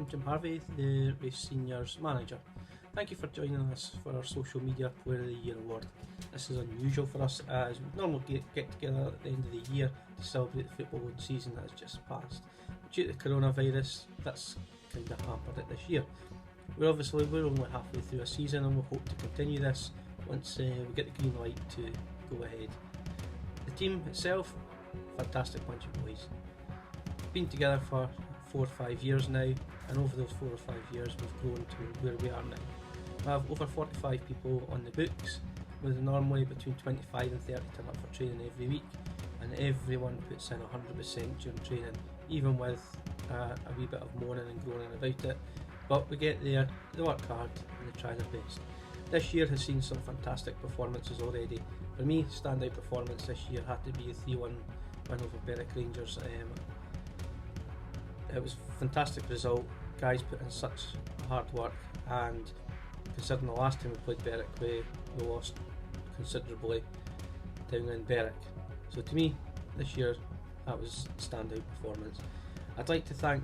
Jim Harvey, the Raith Seniors Manager. Thank you for joining us for our Social Media Player of the Year award. This is unusual for us as we normally get together at the end of the year to celebrate the football season that has just passed. Due to the coronavirus, that's kind of hampered it this year. We're only halfway through a season and we'll hope to continue this once we get the green light to go ahead. The team itself, fantastic bunch of boys. Been together for 4 or 5 years now, and over those 4 or 5 years we've grown to where we are now. We have over 45 people on the books, with normally between 25 and 30 turn up for training every week, and everyone puts in 100% during training, even with a wee bit of moaning and groaning about it. But we get there, they work hard and they try their best. This year has seen some fantastic performances already. For me, standout performance this year had to be a 3-1 win over Berwick Rangers. It was a fantastic result. Guys put in such hard work, and considering the last time we played Berwick, we lost considerably down in Berwick. So to me, this year, that was a standout performance. I'd like to thank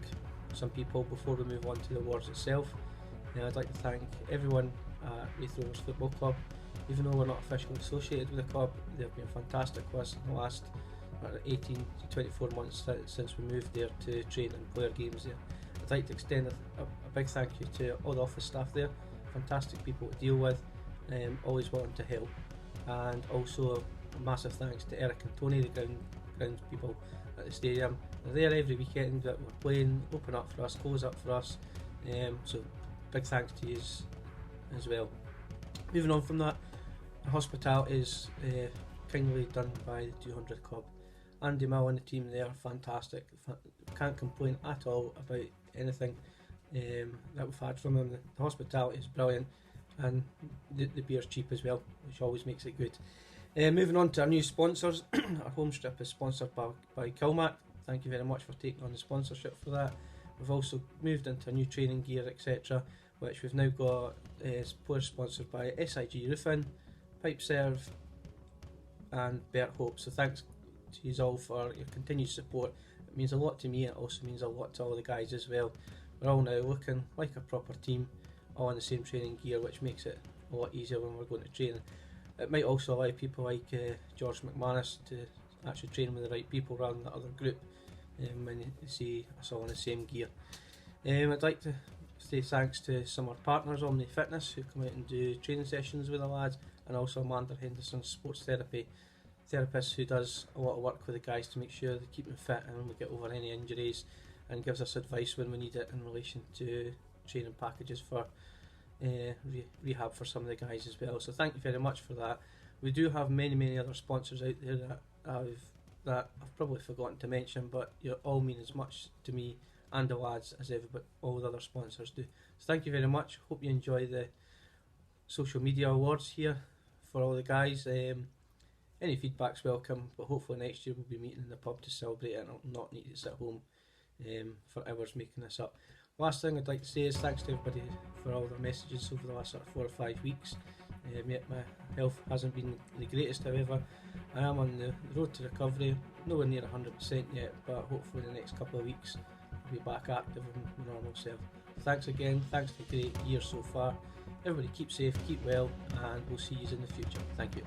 some people before we move on to the awards itself. I'd like to thank everyone at Raith Rovers Football Club. Even though we're not officially associated with the club, they've been fantastic with us in the last 18 to 24 months since we moved there to train and play our games there. I'd like to extend a big thank you to all the office staff there, fantastic people to deal with, always willing to help, and also a massive thanks to Eric and Tony, the ground people at the stadium. They're there every weekend that we're playing, open up for us, close up for us, so big thanks to you as well. Moving on from that, the hospitality is kindly done by the 200 Club. Andy Mill and the team there, fantastic. Can't complain at all about anything that we've had from them. The hospitality is brilliant, and the beer's cheap as well, which always makes it good. Moving on to our new sponsors, our home strip is sponsored by Kilmac. Thank you very much for taking on the sponsorship for that. We've also moved into new training gear, etc., which we've now got players sponsored by SIG Roofing, Pipe Serve and Bert Hope. So thanks to you all for your continued support. It means a lot to me, it also means a lot to all the guys as well. We're all now looking like a proper team, all in the same training gear, which makes it a lot easier when we're going to train. It might also allow people like George McManus to actually train with the right people rather than the other group when you see us all in the same gear. I'd like to say thanks to some of our partners, Omni Fitness, who come out and do training sessions with the lads, and also Amanda Henderson, sports therapist, who does a lot of work with the guys to make sure they keep them fit and we get over any injuries, and gives us advice when we need it in relation to training packages for rehab for some of the guys as well. So thank you very much for that. We do have many other sponsors out there that I've probably forgotten to mention, but you all mean as much to me and the lads as all the other sponsors do. So thank you very much. Hope you enjoy the social media awards here for all the guys. Any feedback's welcome, but hopefully next year we'll be meeting in the pub to celebrate it and I'll not need to sit home for hours making this up. Last thing I'd like to say is thanks to everybody for all their messages over the last 4 or 5 weeks. My health hasn't been the greatest, however. I am on the road to recovery, nowhere near 100% yet, but hopefully in the next couple of weeks I'll be back active in my normal self. Thanks again, thanks for the great year so far. Everybody keep safe, keep well, and we'll see you in the future. Thank you.